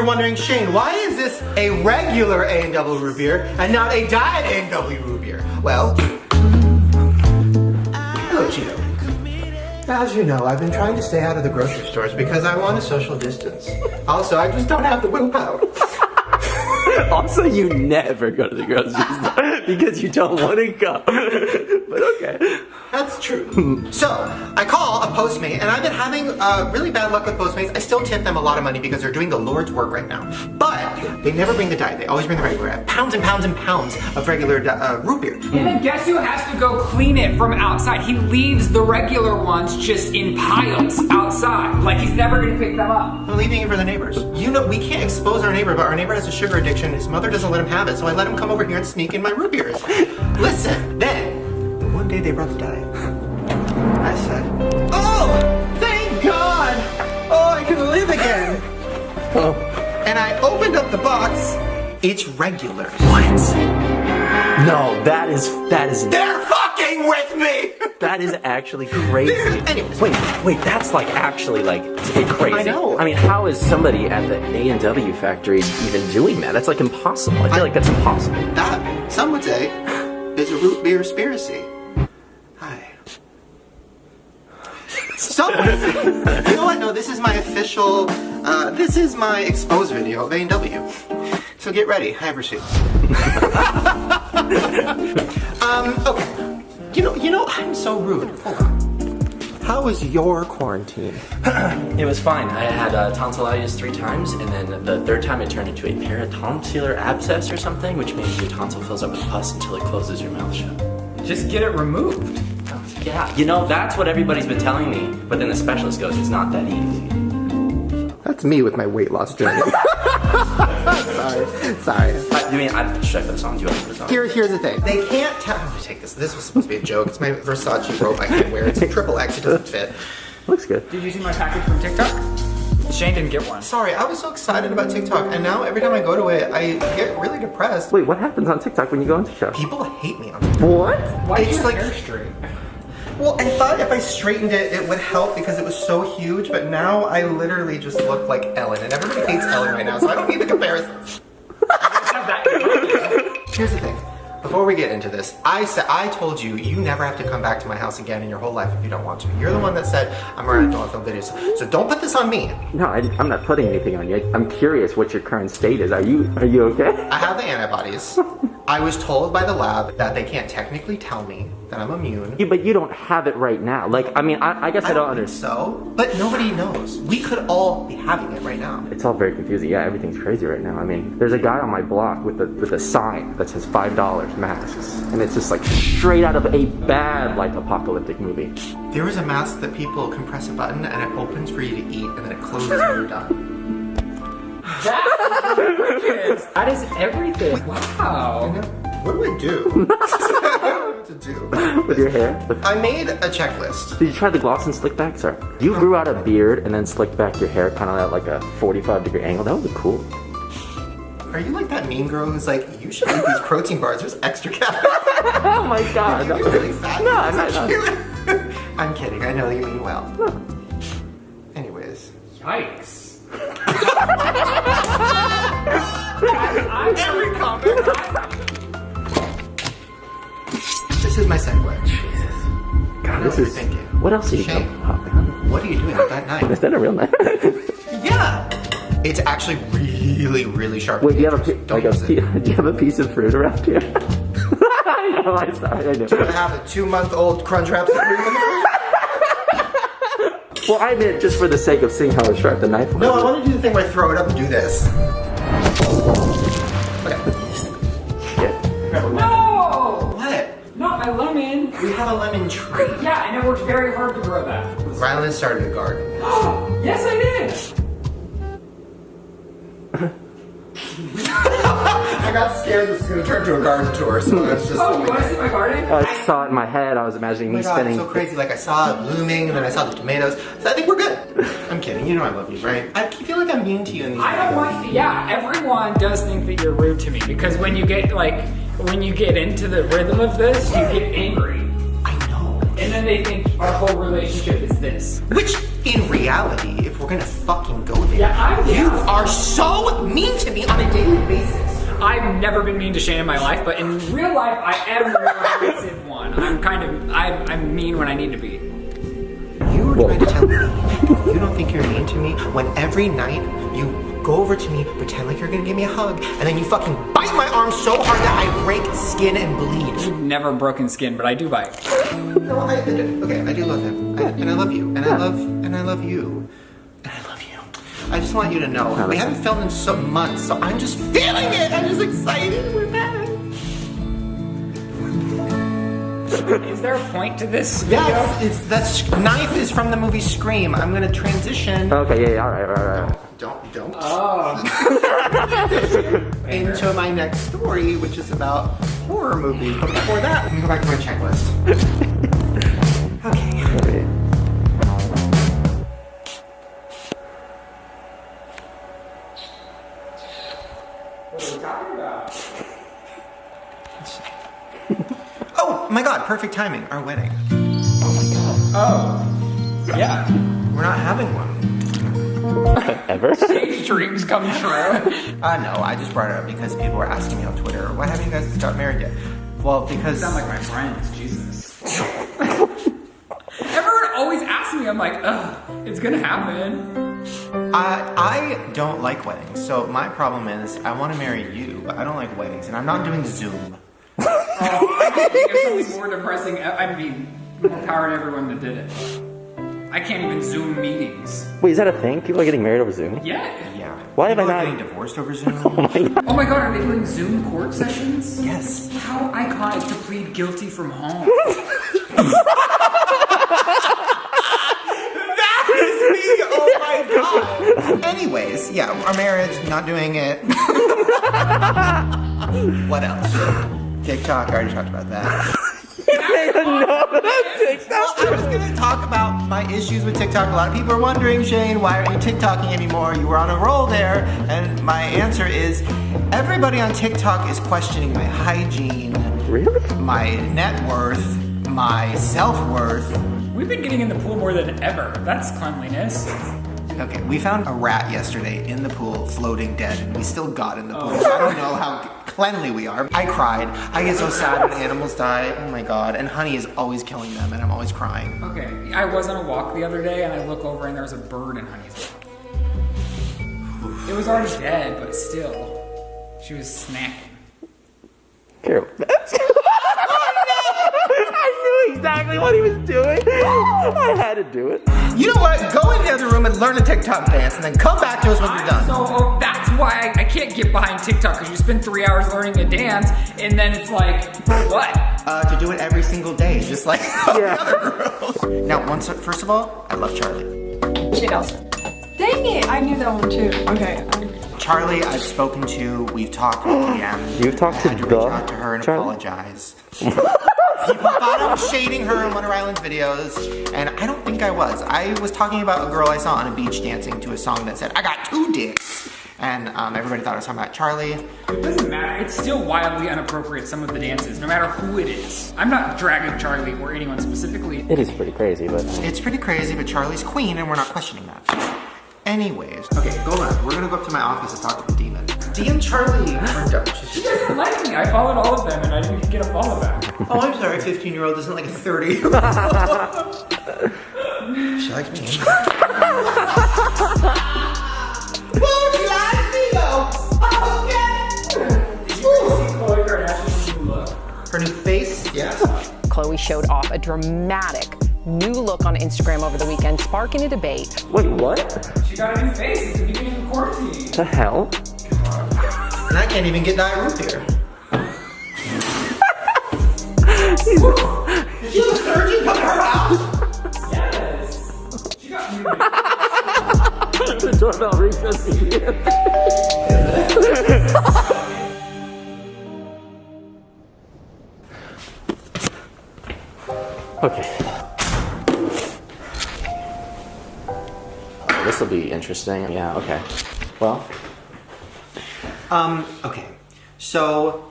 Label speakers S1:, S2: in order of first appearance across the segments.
S1: wondering, Shane, why is this a regular A&W root beer and not a diet A&W root beer? Well, hello, Cheeto. As you know, I've been trying to stay out of the grocery stores because I want a social distance. Also, I just don't have the willpower.
S2: Also, you never go to the grocery store because you don't want to go. But okay.
S1: That's true. So, I call a Postmate, and I've been having really bad luck with Postmates. I still tip them a lot of money because they're doing the Lord's work right now. But they never bring the diet. They always bring the regular. I have pounds and pounds and pounds of regular root beer.
S3: And then guess who has to go clean it from outside? He leaves the regular ones just in piles outside. Like he's never gonna pick them up.
S1: I'm leaving it for the neighbors. You know, we can't expose our neighbor, but our neighbor has a sugar addiction. His mother doesn't let him have it, so I let him come over here and sneak in my root beers. Listen, then, one day they brought the diet. I said, oh, thank God! Oh, I can live again!
S2: Oh.
S1: And I opened up the box. It's regular.
S2: What? No, that is.
S1: They're fucking with me!
S2: That is actually crazy.
S1: Anyways.
S2: Wait, that's like actually like crazy.
S1: I know.
S2: I mean, how is somebody at the A&W factory even doing that? That's like impossible. I feel like that's impossible.
S1: That, some would say, is a root beer conspiracy. Hi. So, you know what? No, this is my official, this is my exposed video of A&W. So get ready, I have receipts. Okay. You know, I'm so rude. Hold on. How was your quarantine?
S2: It was fine. I had tonsillitis 3 times, and then the 3rd time it turned into a peritonsillar abscess or something, which means your tonsil fills up with pus until it closes your mouth shut.
S3: Just get it removed.
S2: Yeah, you know, that's what everybody's been telling me, but then the specialist goes, it's not that easy.
S1: That's me with my weight loss journey. Sorry.
S2: Should I put this on? Do you want to put this on?
S1: Here's the thing. They can't tell. I'm gonna take this. This was supposed to be a joke. It's my Versace robe I can't wear. It's a XXL. It doesn't fit.
S2: Looks good.
S3: Did you see my package from TikTok? Shane didn't get one.
S1: Sorry, I was so excited about TikTok, and now every time I go to it, I get really depressed.
S2: Wait, what happens on TikTok when you go into show?
S1: People hate me on TikTok.
S2: What?
S3: Why is
S1: It's
S3: your
S1: like-
S3: hair straight?
S1: Well, I thought if I straightened it, it would help because it was so huge, but now I literally just look like Ellen, and everybody hates Ellen right now, so I don't need the comparisons. Here's the thing. Before we get into this, I told you never have to come back to my house again in your whole life if you don't want to. You're the one that said I'm around doing film videos, so don't put this on me.
S2: No, I'm not putting anything on you. I'm curious what your current state is. Are you okay?
S1: I have the antibodies. I was told by the lab that they can't technically tell me that I'm immune.
S2: Yeah, but you don't have it right now. Like, I mean, I guess I don't understand.
S1: So, but nobody knows. We could all be having it right now.
S2: It's all very confusing. Yeah, everything's crazy right now. I mean, there's a guy on my block with a sign that says $5 masks, and it's just like straight out of a bad like apocalyptic movie.
S1: There is a mask that people can press a button and it opens for you to eat, and then it closes when you're done.
S3: That is everything. Wow.
S1: What do I do? I don't know what to do.
S2: With your hair.
S1: I made a checklist.
S2: Did you try the gloss and slick back, sir? You grew out a beard and then slicked back your hair kind of at like a 45-degree angle. That would be cool.
S1: Are you like that mean girl who's like, you should eat these protein bars, there's extra calories?
S2: Oh my god.
S1: You're really fat.
S2: No, I'm not.
S1: I'm kidding, I know you mean well. Anyways.
S3: Yikes.
S1: Every comment. This is my segue.
S2: Jesus. God,
S1: I know
S2: this
S1: what you're
S2: is.
S1: thinking.
S2: What else are you
S1: Shane,
S2: talking about, man?
S1: what are you doing at that knife?
S2: Is that a real knife?
S1: Yeah. It's actually really, really sharp.
S2: Wait, do you have
S1: Don't use it.
S2: do you have a piece of fruit around here? I know, I saw it, I know.
S1: I have a 2-month-old Crunchwrap Supreme in the fridge.
S2: Well, I meant just for the sake of seeing how sharp the knife was.
S1: No, I want to do the thing where I throw it up and do this. Okay.
S2: Yeah.
S3: No!
S1: What?
S3: Not my lemon.
S1: We have a lemon tree.
S3: Yeah, and it worked very hard to grow that.
S1: Rylan started a garden.
S3: Yes, I did.
S1: I got scared this was going to turn into a garden tour, so I was just...
S3: Oh, you want to see my garden?
S2: I saw it in my head. I was imagining
S1: Oh my
S2: me
S1: God,
S2: spinning.
S1: it's so crazy. Like I saw it blooming, and then I saw the tomatoes. So I think we're good. I'm kidding. You know I love you, right? I feel like I'm mean to you in these
S3: I don't
S1: videos.
S3: want. Yeah, everyone does think that you're rude to me because when you get into the rhythm of this, you get angry.
S1: I know.
S3: And then they think our whole relationship is this.
S1: Which, in reality, if we're gonna fucking go there,
S3: Yeah,
S1: you are so mean to me on a daily basis.
S3: I've never been mean to Shane in my life, but in real life, I am the more aggressive one. I'm mean when I need to be.
S1: You were trying to tell me you don't think you're mean to me when every night you go over to me, pretend like you're gonna give me a hug, and then you fucking bite my arm so hard that I break skin and bleed.
S3: You've never broken skin, but I do bite.
S1: No, I do love him, and I love you, and I love you, and I love you. I just want you to know, we haven't filmed in some months, so I'm just feeling it. I'm just excited. We're back.
S3: Is there a point to this video?
S1: Yes, knife is from the movie Scream. I'm gonna transition.
S4: Okay, yeah, all right.
S1: Don't.
S3: Oh.
S1: Into my next story, which is about horror movies. But before that, let me go back to my checklist. Okay.
S3: What are we talking about?
S1: Oh my god, perfect timing. Our wedding.
S3: Oh. Yeah.
S1: We're not having one.
S4: Ever?
S3: Shane's dreams come true.
S1: No, I just brought it up because people were asking me on Twitter, why haven't you guys got married yet? Well, because...
S3: You sound like my friends, Jesus. Everyone always asks me, I'm like, ugh, it's gonna happen.
S1: I don't like weddings, so my problem is I want to marry you, but I don't like weddings, and I'm not doing Zoom.
S3: I think there's something more depressing. I mean, more power to everyone that did it. I can't even Zoom meetings.
S4: Wait, is that a thing? People are getting married over Zoom?
S3: Yeah.
S1: Yeah.
S4: Why have I
S1: People are
S4: not-
S1: getting divorced over Zoom?
S4: Oh my god.
S3: Oh my god, are they doing Zoom court sessions?
S1: Yes.
S3: How iconic to plead guilty from home.
S1: That is me! Oh my god! Anyways, yeah, our marriage, not doing it. What else? TikTok, I already talked about that. Well, I was gonna talk about my issues with TikTok. A lot of people are wondering, Shane, why aren't you TikToking anymore? You were on a roll there. And my answer is, everybody on TikTok is questioning my hygiene,
S4: Really?
S1: my net worth, my self-worth.
S3: We've been getting in the pool more than ever. That's cleanliness.
S1: Okay, we found a rat yesterday in the pool, floating dead, and we still got in the pool. So I don't know how cleanly we are. I cried. I get so sad when animals die. Oh my god. And Honey is always killing them, and I'm always crying.
S3: Okay, I was on a walk the other day and I look over and there was a bird in Honey's mouth. It was already dead, but still. She was snacking.
S4: Carol. I knew exactly what he was doing. I had to do it.
S1: You know what? Go in the other room and learn a TikTok dance, and then come back to us when you're done.
S3: So that's why I can't get behind TikTok, because you spend 3 hours learning a dance and then it's like, for what?
S1: To do it every single day, just like all
S4: Yeah.
S1: the other girls. Now, first of all, I love Charlie.
S5: Shane Elson. Dang it, I knew that one too. Okay.
S1: Charlie, I've spoken to. We've talked with DM.
S4: You've talked to
S1: I had to
S4: the
S1: reach out to her and
S4: Charlie?
S1: apologize. People thought I was shading her in Wonder Island's videos, and I don't think I was. I was talking about a girl I saw on a beach dancing to a song that said, I got 2 dicks. And everybody thought I was talking about Charlie.
S3: It doesn't matter. It's still wildly inappropriate, some of the dances, no matter who it is. I'm not dragging Charlie or anyone specifically.
S4: It is pretty crazy, but
S1: It's pretty crazy, but Charlie's queen, and we're not questioning that. Anyways, okay, go on. We're gonna go up to my office and talk to the demon. DM Charlie.
S3: She doesn't like me. I followed all of them and I didn't get a follow back.
S1: Oh, I'm sorry, 15-year-old isn't like a 30-year-old. She likes me. Well, she likes me though. Okay.
S3: Did you ever see Khloe Kardashian's new look?
S1: Her new face? Yes.
S6: Khloe showed off a dramatic new look on Instagram over the weekend, sparking a debate.
S4: wait, what?
S3: She got a new face at the beginning of quarantine.
S4: The hell?
S1: And I can't even get Diet Root here. Did she have a surgeon come to her house?
S3: Yes. She got new
S4: The doorbell rings us here. Okay. This will be interesting. Yeah, okay. Well,
S1: Okay. So.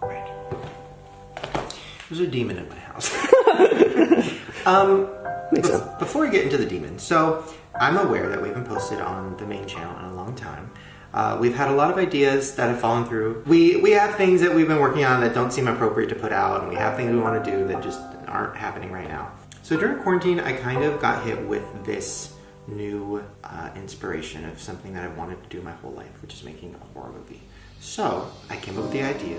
S1: Right. There's a demon in my house.
S4: Makes sense.
S1: Before we get into the demon, so I'm aware that we haven't posted on the main channel in a long time. We've had a lot of ideas that have fallen through. We have things that we've been working on that don't seem appropriate to put out, and we have things we want to do that just aren't happening right now. So during quarantine, I kind of got hit with this new inspiration of something that I've wanted to do my whole life, which is making a horror movie. So I came up with the idea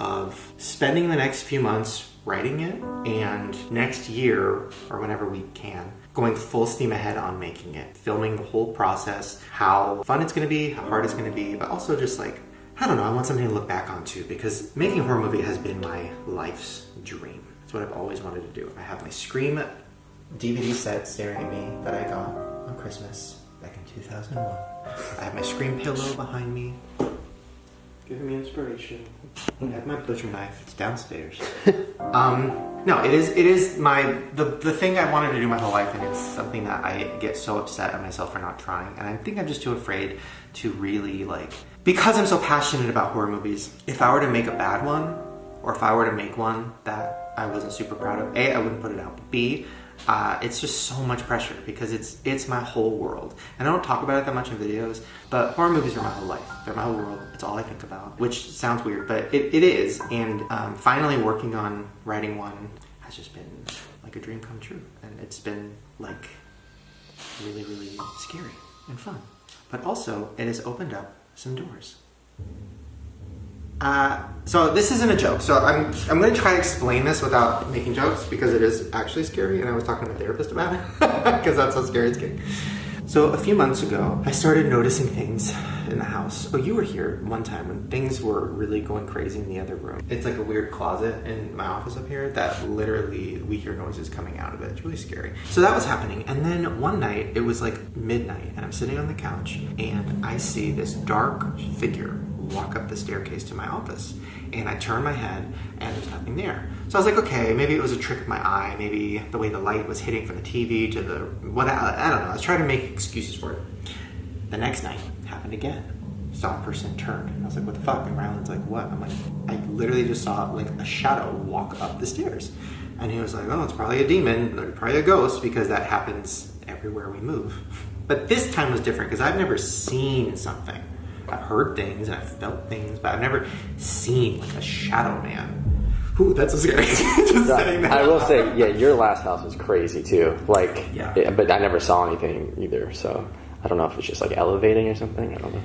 S1: of spending the next few months writing it, and next year, or whenever we can, going full steam ahead on making it, filming the whole process, how fun it's going to be, how hard it's going to be, but also just like, I don't know, I want something to look back on too, because making a horror movie has been my life's dream. It's what I've always wanted to do. I have my Scream DVD set staring at me that I got on Christmas back in 2001. I have my Scream pillow behind me, giving me inspiration. I have my butcher knife. It's downstairs. No, it is the thing I wanted to do my whole life, and it's something that I get so upset at myself for not trying. And I think I'm just too afraid to really because I'm so passionate about horror movies. If I were to make a bad one, or if I were to make one that I wasn't super proud of, A, I wouldn't put it out. But B, it's just so much pressure because it's my whole world. And I don't talk about it that much in videos, but horror movies are my whole life. They're my whole world. It's all I think about, which sounds weird, but it is. And finally working on writing one has just been like a dream come true. And it's been like really, really scary and fun. But also, it has opened up some doors. So this isn't a joke. So I'm going to try to explain this without making jokes because it is actually scary, and I was talking to my therapist about it because that's how scary it's getting. So a few months ago, I started noticing things in the house. Oh, you were here one time when things were really going crazy in the other room. It's like a weird closet in my office up here that literally we hear noises coming out of it. It's really scary. So that was happening. And then one night, it was like midnight, and I'm sitting on the couch, and I see this dark figure walk up the staircase to my office. And I turn my head, and there's nothing there. So I was like, okay, maybe it was a trick of my eye. Maybe the way the light was hitting from the TV to the I don't know. I was trying to make excuses for it. The next night, happened again. Saw a person turn. And I was like, what the fuck? And Ryland's like, what? I'm like, I literally just saw like a shadow walk up the stairs. And he was like, oh, it's probably a demon, or probably a ghost, because that happens everywhere we move. But this time was different because I've never seen something. I've heard things and I've felt things, but I've never seen like a shadow man. Ooh, that's so scary. Just saying that.
S4: I will say, yeah, your last house was crazy too.
S1: Yeah.
S4: But I never saw anything either, so I don't know if it's just like elevating or something. I don't know.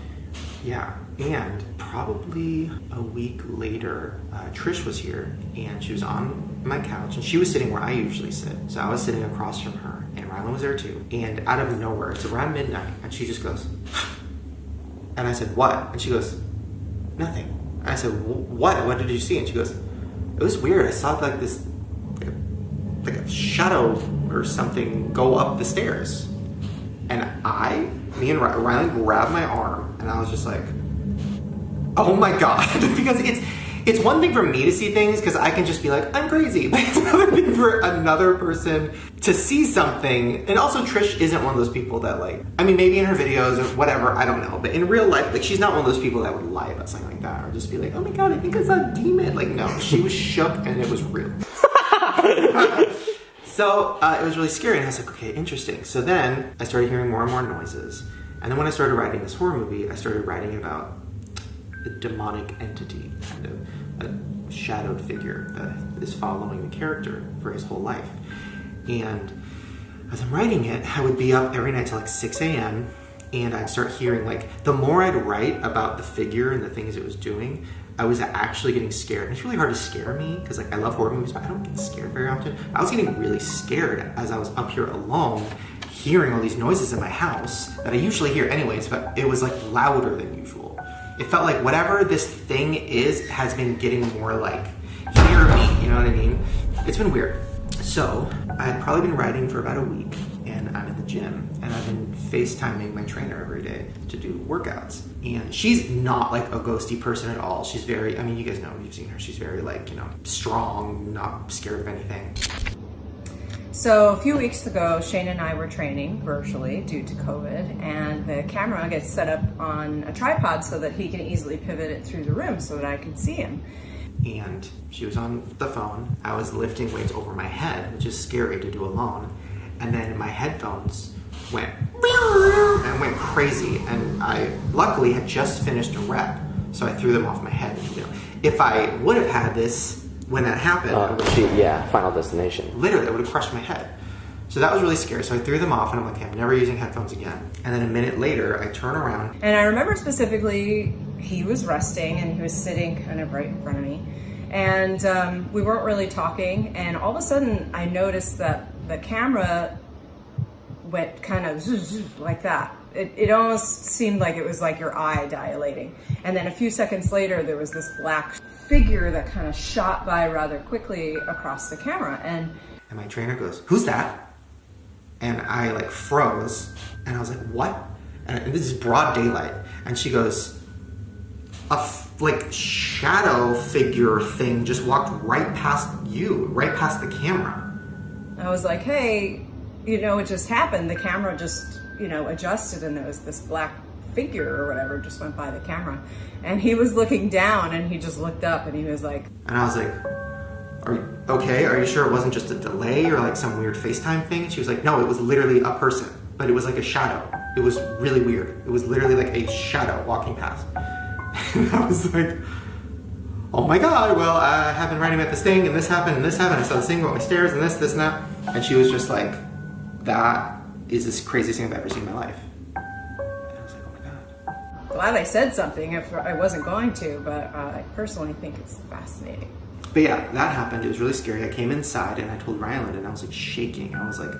S1: Yeah, and probably a week later, Trish was here, and she was on my couch, and she was sitting where I usually sit. So I was sitting across from her, and Ryland was there too. And out of nowhere, it's around midnight, and she just goes, and I said, what? And she goes, nothing. And I said, what? What did you see? And she goes, it was weird. I saw like this, like a shadow or something go up the stairs. And me and Ryland grabbed my arm, and I was just like, oh my God. Because it's one thing for me to see things because I can just be like, I'm crazy. But it's another thing for another person to see something. And also Trish isn't one of those people that maybe in her videos or whatever, I don't know. But in real life, she's not one of those people that would lie about something like that or just be like, oh my God, I think it's a demon. No, she was shook and it was real. So it was really scary, and I was like, okay, interesting. So then I started hearing more and more noises. And then when I started writing this horror movie, I started writing about a demonic entity, kind of a shadowed figure that is following the character for his whole life. And as I'm writing it, I would be up every night till 6 a.m. and I'd start hearing the more I'd write about the figure and the things it was doing, I was actually getting scared. And it's really hard to scare me because I love horror movies, but I don't get scared very often. I was getting really scared as I was up here alone, hearing all these noises in my house that I usually hear anyways, but it was louder than usual. It felt like whatever this thing is has been getting more hear me, you know what I mean? It's been weird. So I had probably been writing for about a week, and I'm in the gym, and I've been FaceTiming my trainer every day to do workouts. And she's not a ghosty person at all. She's very, you guys know, you've seen her. She's very strong, not scared of anything.
S5: So a few weeks ago, Shane and I were training virtually due to COVID, and the camera gets set up on a tripod so that he can easily pivot it through the room so that I can see him.
S1: and she was on the phone. I was lifting weights over my head, which is scary to do alone. And then my headphones went and went crazy. And I luckily had just finished a rep, so I threw them off my head. If I would have had this when that happened,
S7: Final Destination.
S1: Literally, I would have crushed my head. So that was really scary. So I threw them off and I'm like, okay, I'm never using headphones again. And then a minute later, I turn around.
S5: And I remember specifically, he was resting and he was sitting kind of right in front of me. And we weren't really talking. And all of a sudden, I noticed that the camera went kind of like that. It almost seemed like it was like your eye dilating. And then a few seconds later, there was this black figure that kind of shot by rather quickly across the camera. And
S1: my trainer goes, "Who's that?" And I like froze. And I was like, "What?" And this is broad daylight. And she goes, like shadow figure thing just walked right past you, right past the camera.
S5: I was like, hey, it just happened. The camera just, adjusted and there was this black figure or whatever just went by the camera. And he was looking down and he just looked up and he was like...
S1: And I was like, are you okay? Are you sure it wasn't just a delay or like some weird FaceTime thing? And she was like, no, it was literally a person, but it was like a shadow. It was really weird. It was literally like a shadow walking past. And I was like, oh my God, well, I have been writing about this thing and this happened and this happened. I saw this thing go up my stairs and this and that. And she was just like, that is the craziest thing I've ever seen in my life. And I was like, oh my God.
S5: Glad I said something if I wasn't going to, but I personally think it's fascinating.
S1: But yeah, that happened. It was really scary. I came inside and I told Ryland and I was like shaking. I was like,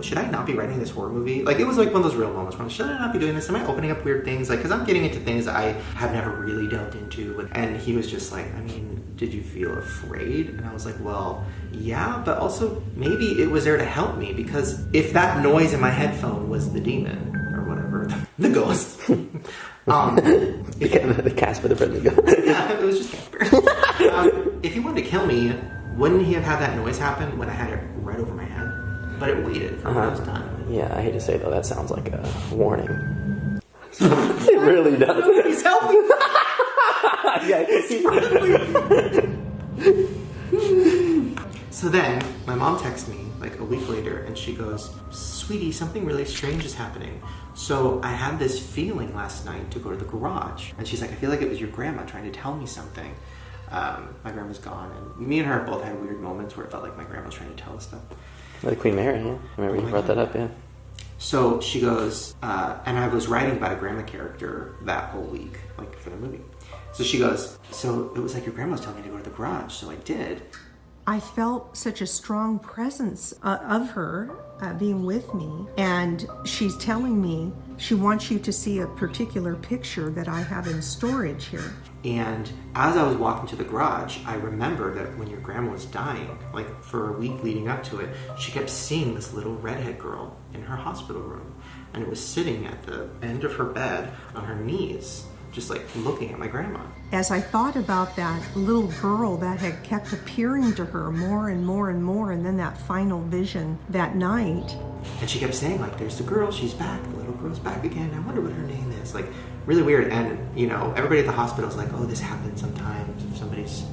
S1: should I not be writing this horror movie? Like, it was like one of those real moments where I'm like, should I not be doing this? Am I opening up weird things? Like, because I'm getting into things I have never really delved into. And he was just like, I mean, did you feel afraid? And I was like, well, yeah, but also maybe it was there to help me, because if that noise in my headphone was the demon or whatever, the ghost.
S7: The Casper the Friendly Ghost.
S1: Yeah, it was just Casper. If he wanted to kill me, wouldn't he have had that noise happen when I had it right over my head? But it waited for when I was done.
S7: Yeah, I hate to say though, that sounds like a warning. It really does.
S1: Please help me! So then, my mom texts me like a week later and she goes, sweetie, something really strange is happening. So I had this feeling last night to go to the garage. And she's like, I feel like it was your grandma trying to tell me something. My grandma's gone, and me and her both had weird moments where it felt like my grandma was trying to tell us stuff.
S7: Like Queen Mary, yeah. I remember you brought that up, yeah.
S1: So she goes, and I was writing about a grandma character that whole week, like for the movie. So she goes, so it was like your grandma was telling me to go to the garage, so I did.
S8: I felt such a strong presence of her being with me, and she's telling me she wants you to see a particular picture that I have in storage here.
S1: And as I was walking to the garage, I remembered that when your grandma was dying, like for a week leading up to it, she kept seeing this little redhead girl in her hospital room, and it was sitting at the end of her bed on her knees, just like looking at my grandma.
S8: As I thought about that little girl that had kept appearing to her more and more and more, and then that final vision that night.
S1: And she kept saying, like, there's the girl, she's back, the little girl's back again, I wonder what her name is. Like, really weird. And, everybody at the hospital's like, oh, this happens sometimes if somebody's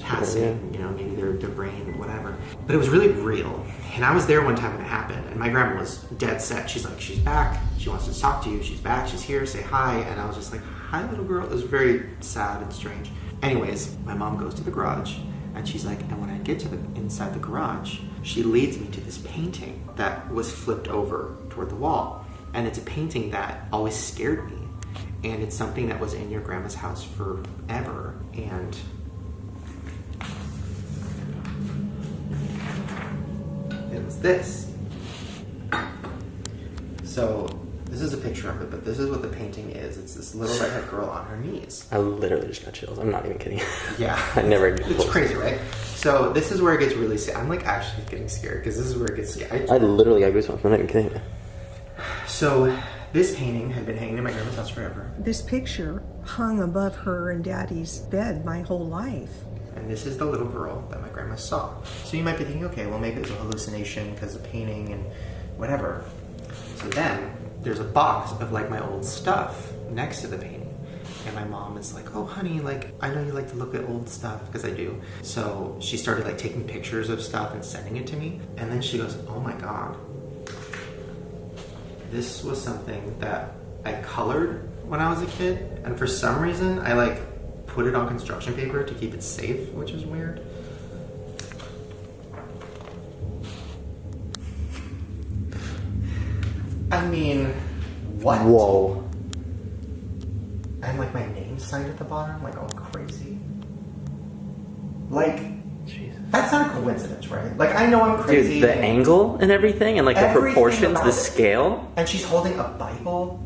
S1: passing, maybe their brain, whatever. But it was really real. And I was there one time when it happened, and my grandma was dead set. She's like, she's back, she wants to talk to you, she's back, she's here, say hi. And I was just like, hi, little girl. It was very sad and strange. Anyways, my mom goes to the garage, and she's like, and when I get to inside the garage, she leads me to this painting that was flipped over toward the wall. And it's a painting that always scared me. And it's something that was in your grandma's house forever. And it was this. So this is a picture of it, but this is what the painting is. It's this little redhead girl on her knees.
S7: I literally just got chills. I'm not even kidding.
S1: Yeah.
S7: I never get
S1: It's
S7: close.
S1: crazy, right? So this is where it gets really scary. I'm like actually getting scared because this is where it gets scary.
S7: I literally got goosebumps. I'm not even kidding.
S1: So this painting had been hanging in my grandma's house forever.
S8: This picture hung above her and Daddy's bed my whole life.
S1: And this is the little girl that my grandma saw. So you might be thinking, okay, well maybe it was a hallucination because of the painting and whatever. So then there's a box of like my old stuff next to the painting. And my mom is like, oh honey, like I know you like to look at old stuff, because I do. So she started like taking pictures of stuff and sending it to me. And then she goes, oh my God. This was something that I colored when I was a kid. And for some reason, I like put it on construction paper to keep it safe, which is weird. I mean, what?
S7: Whoa.
S1: And like my name signed at the bottom, like all crazy. Like, Jesus. That's not a coincidence, right? Like I know I'm crazy.
S7: Dude, the angle and everything, and like the
S1: Everything
S7: proportions,
S1: about
S7: the
S1: it.
S7: scale.
S1: And she's holding a Bible,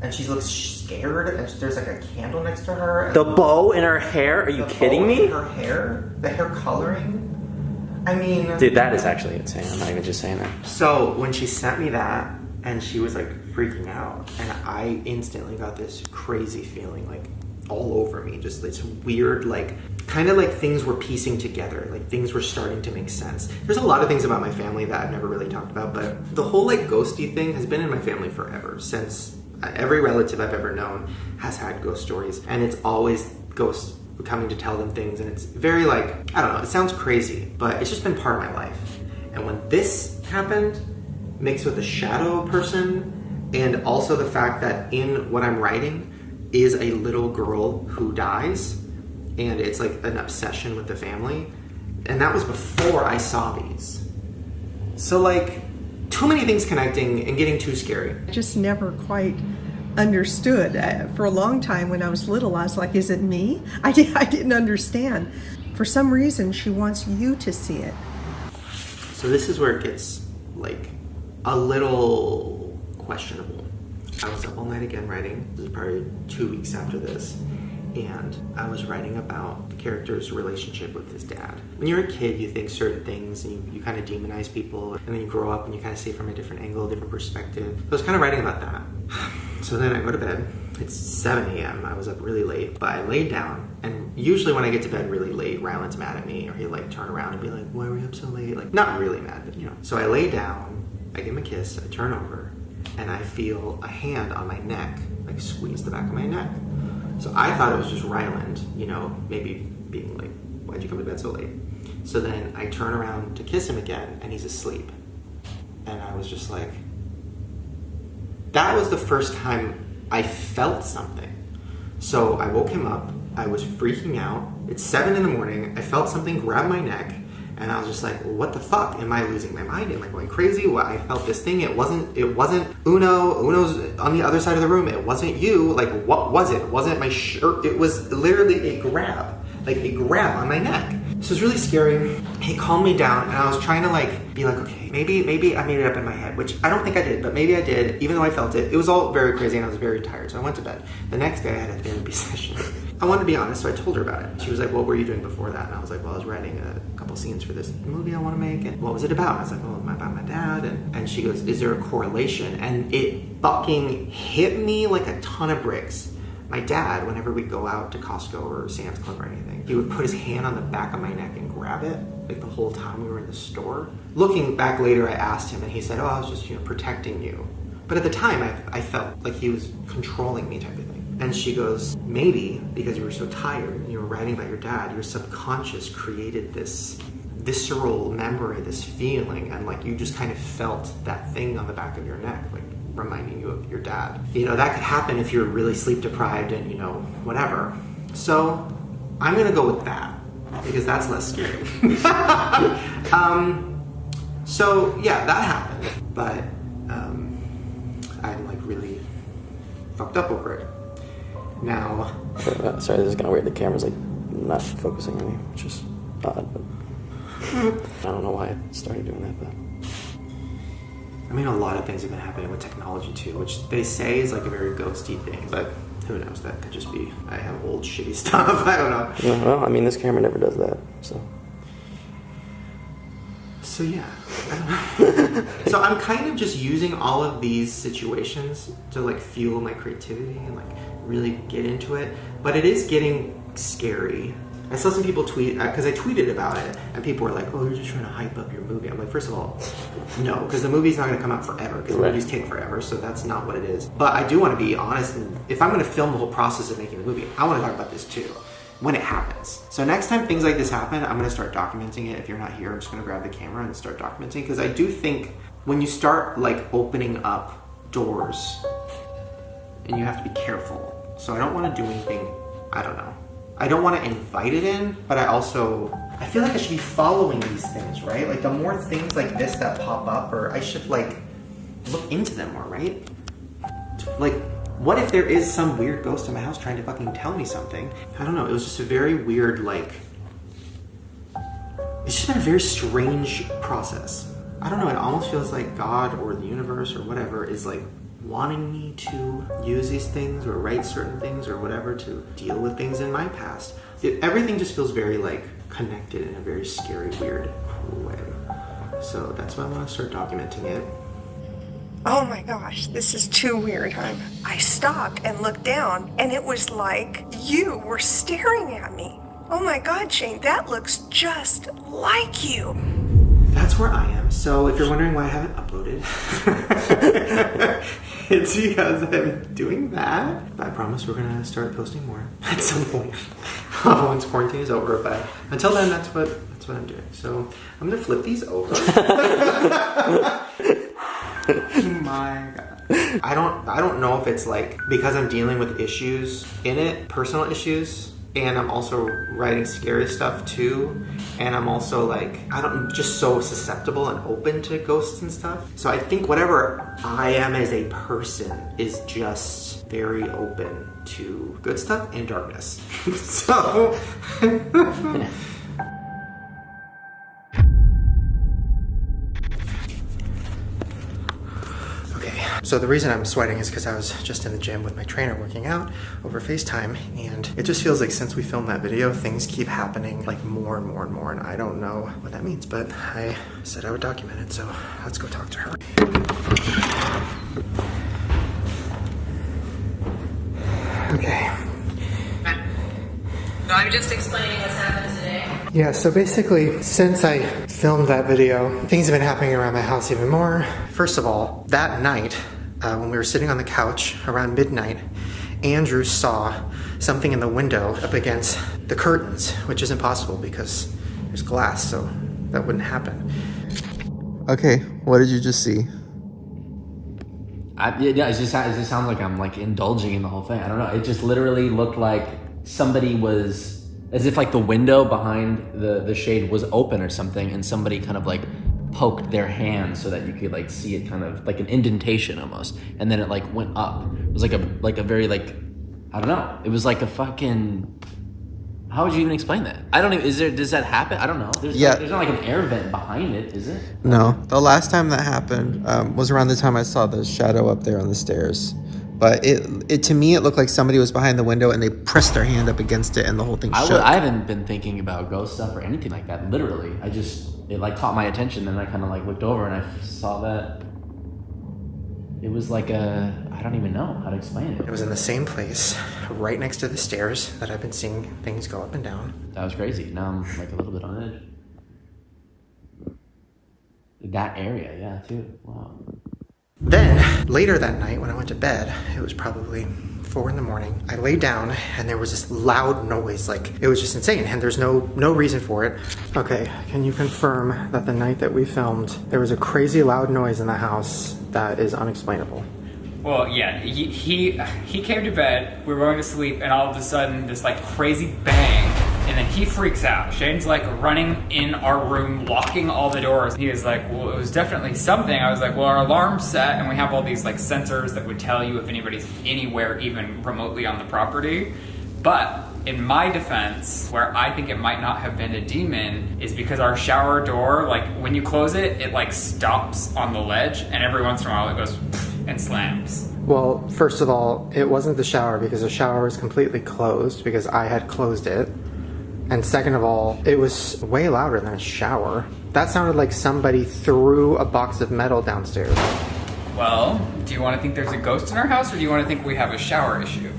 S1: and she looks scared, and there's like a candle next to her. And
S7: The bow in her hair? Are you kidding me?
S1: Her hair, the hair coloring. I mean,
S7: Dude, that is actually insane. I'm not even just saying that.
S1: so when she sent me that, and she was like freaking out, and I instantly got this crazy feeling like all over me, just this weird, like kind of like things were piecing together, like things were starting to make sense. There's a lot of things about my family that I've never really talked about, but the whole like ghosty thing has been in my family forever. Since every relative I've ever known has had ghost stories, and it's always ghosts coming to tell them things, and it's very like, I don't know, it sounds crazy, but it's just been part of my life. And when this happened, mixed with the shadow person, and also the fact that in what I'm writing is a little girl who dies, and it's like an obsession with the family, and that was before I saw these. So like, too many things connecting and getting too scary.
S8: I just never quite understood. For a long time when I was little, I was like, is it me? I didn't understand. For some reason, she wants you to see it.
S1: So this is where it gets like a little questionable. I was up all night again writing. This is probably 2 weeks after this. And I was writing about the character's relationship with his dad. When you're a kid, you think certain things, and you kind of demonize people, and then you grow up and you kind of see it from a different angle, a different perspective. So I was kind of writing about that. So then I go to bed. It's 7 a.m. I was up really late, but I laid down. And usually when I get to bed really late, Ryland's mad at me, or he'll like turn around and be like, why were you up so late? Like, not really mad, but you know. So I lay down, I give him a kiss, I turn over, and I feel a hand on my neck, like squeeze the back of my neck. So I thought it was just Ryland, you know, maybe being like, why'd you come to bed so late? So then I turn around to kiss him again, and he's asleep. And I was just like, that was the first time I felt something. So I woke him up, I was freaking out. It's 7 in the morning, I felt something grab my neck, and I was just like, well, what the fuck? Am I losing my mind? Am I going crazy? Well, I felt this thing. It wasn't Uno. Uno's on the other side of the room. It wasn't you. Like, what was it? It wasn't my shirt. It was literally a grab. Like a grab on my neck. So it was really scary. He calmed me down, and I was trying to like be like, okay, maybe I made it up in my head, which I don't think I did, but maybe I did, even though I felt it. It was all very crazy, and I was very tired, so I went to bed. The next day I had a therapy session. I wanted to be honest, so I told her about it. She was like, what were you doing before that? And I was like, well, I was writing a couple scenes for this movie I want to make, and what was it about? And I was like, well, about my dad, and she goes, is there a correlation? And it fucking hit me like a ton of bricks. My dad, whenever we'd go out to Costco or Sam's Club or anything, he would put his hand on the back of my neck and grab it, like the whole time we were in the store. Looking back later, I asked him, and he said, oh, I was just, you know, protecting you. But at the time, I felt like he was controlling me type of thing. And she goes, maybe because you were so tired and you were writing about your dad, your subconscious created this visceral memory, this feeling, and like you just kind of felt that thing on the back of your neck, like reminding you of your dad. You know, that could happen if you're really sleep deprived and, you know, whatever. So I'm gonna go with that because that's less scary. So yeah, that happened, but I'm like really fucked up over it. Now,
S7: Sorry, this is kind of weird. The camera's like not focusing on me, which is odd, but I don't know why I started doing that, but
S1: I mean, a lot of things have been happening with technology too, which they say is like a very ghosty thing, but who knows? That could just be, I have old shitty stuff, I don't know.
S7: yeah, well, I mean, this camera never does that, so.
S1: So yeah, I don't know. So I'm kind of just using all of these situations to like fuel my creativity and like really get into it, but it is getting scary. I saw some people tweet, because I tweeted about it, and people were like, oh, you're just trying to hype up your movie. I'm like, first of all, no, because the movie's not going to come out forever, because movies take forever, so that's not what it is. But I do want to be honest, and if I'm going to film the whole process of making a movie, I want to talk about this too, when it happens. So next time things like this happen, I'm going to start documenting it. If you're not here, I'm just going to grab the camera and start documenting, because I do think when you start like opening up doors, and you have to be careful. So I don't want to do anything, I don't know. I don't want to invite it in, but I feel like I should be following these things, right? Like the more things like this that pop up, or I should like look into them more, right? Like, what if there is some weird ghost in my house trying to fucking tell me something? I don't know, it was just a very weird, like, it's just been a very strange process. I don't know, it almost feels like God or the universe or whatever is like wanting me to use these things or write certain things or whatever to deal with things in my past. Everything just feels very like connected in a very scary, weird, cool way. So that's why I want to start documenting it.
S8: Oh my gosh, this is too weird. I stopped and looked down, and it was like you were staring at me. Oh my God, Shane, that looks just like you.
S1: That's where I am. So if you're wondering why I haven't uploaded, it's because I've been doing that. But I promise we're gonna start posting more at some point once quarantine is over. But until then, that's what I'm doing. So I'm gonna flip these over. Oh my God. I don't know if it's like because I'm dealing with issues in it, personal issues, and I'm also writing scary stuff too, and I'm also like, I'm just so susceptible and open to ghosts and stuff. So I think whatever I am as a person is just very open to good stuff and darkness. So so the reason I'm sweating is because I was just in the gym with my trainer working out over FaceTime, and it just feels like since we filmed that video, things keep happening like more and more and more, and I don't know what that means, but I said I would document it, so let's go talk to her. Okay.
S5: So I'm just explaining what's happened today.
S1: Yeah, so basically, since I filmed that video, things have been happening around my house even more. First of all, that night, when we were sitting on the couch around midnight, Andrew saw something in the window up against the curtains, which is impossible because there's glass, so that wouldn't happen.
S7: Okay, what did you just see?
S2: It just sounds like I'm like indulging in the whole thing. I don't know. It just literally looked like somebody was, as if like the window behind the shade was open or something, and somebody kind of like poked their hand so that you could like see it, kind of like an indentation almost, and then it like went up. It was like a very like, I don't know. It was like a fucking. How would you even explain that? I don't even. Does that happen? I don't know. There's not like an air vent behind it, is it?
S7: No, the last time that happened was around the time I saw the shadow up there on the stairs. But it to me, it looked like somebody was behind the window and they pressed their hand up against it and the whole thing shook.
S2: I haven't been thinking about ghost stuff or anything like that. Literally, it like caught my attention, and I kind of like looked over and I saw that it was like I don't even know how to explain it.
S1: It was in the same place, right next to the stairs that I've been seeing things go up and down.
S2: That was crazy. Now I'm like a little bit on edge. That area, yeah, too. Wow.
S1: Then, later that night when I went to bed, it was probably 4 in the morning, I laid down and there was this loud noise, like it was just insane, and there's no reason for it. Okay, can you confirm that the night that we filmed, there was a crazy loud noise in the house that is unexplainable?
S3: Well, yeah, he came to bed, we were going to sleep, and all of a sudden this like crazy bang, and then he freaks out. Shane's like running in our room, locking all the doors. He was like, well, it was definitely something. I was like, well, our alarm's set, and we have all these like sensors that would tell you if anybody's anywhere even remotely on the property. But in my defense, where I think it might not have been a demon is because our shower door, like when you close it, it like stops on the ledge, and every once in a while it goes and slams.
S1: Well, first of all, it wasn't the shower because the shower was completely closed because I had closed it. And second of all, it was way louder than a shower. That sounded like somebody threw a box of metal downstairs.
S3: Well, do you want to think there's a ghost in our house, or do you want to think we have a shower issue?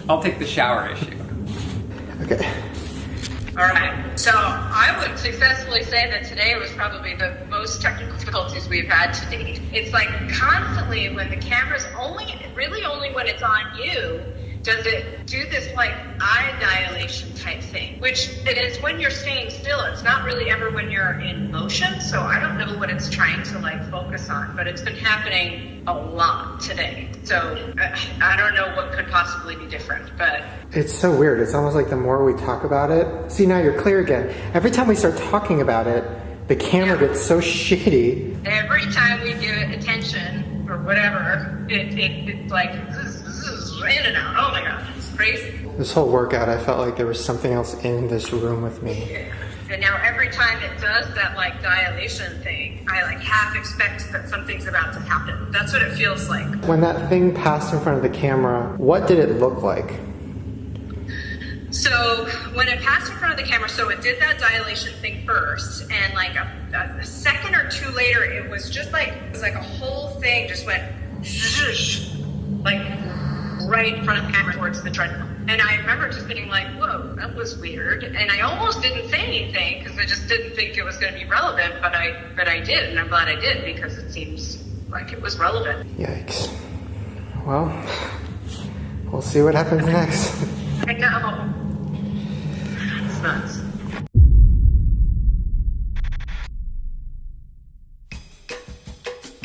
S3: I'll take the shower issue.
S1: Okay.
S9: All right. So I would successfully say that today was probably the most technical difficulties we've had to date. It's like constantly when the camera's really only when it's on you, does it do this like eye dilation type thing, which it is when you're staying still. It's not really ever when you're in motion. So I don't know what it's trying to like focus on, but it's been happening a lot today. So I don't know what could possibly be different, but
S1: It's so weird. It's almost like the more we talk about it, see, now you're clear again. Every time we start talking about it, the camera gets so shitty.
S9: every time we give it attention or whatever, it's like in and out. Oh my god, it's crazy.
S1: This whole workout, I felt like there was something else in this room with me.
S9: And now every time it does that like dilation thing, I like half expect that something's about to happen. That's what it feels like.
S1: When that thing passed in front of the camera, what did it look like?
S9: So when it passed in front of the camera, so it did that dilation thing first, and like a second or two later, it was just like, it was like a whole thing just went like right in front of the camera towards the treadmill. And I remember just being like, whoa, that was weird. And I almost didn't say anything because I just didn't think it was going to be relevant, but I did, and I'm glad I did because it seems like it was relevant.
S1: Yikes. Well, we'll see what happens next.
S9: I know. It's nuts.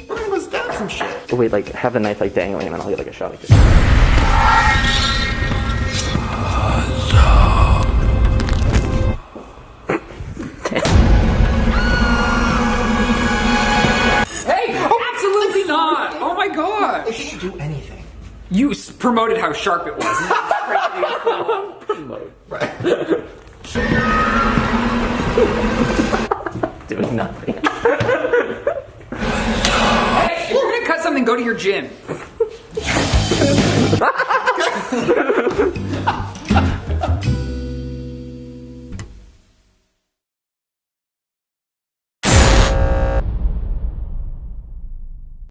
S1: We're gonna go stab some shit.
S4: Oh, wait, like, have the knife, like, dangling, and then I'll get, like, a shot like this.
S3: Hey, absolutely not! Oh my god!
S1: It didn't do anything.
S3: You promoted how sharp it was.
S4: Doing nothing.
S3: Hey, if you're gonna cut something, go to your gym.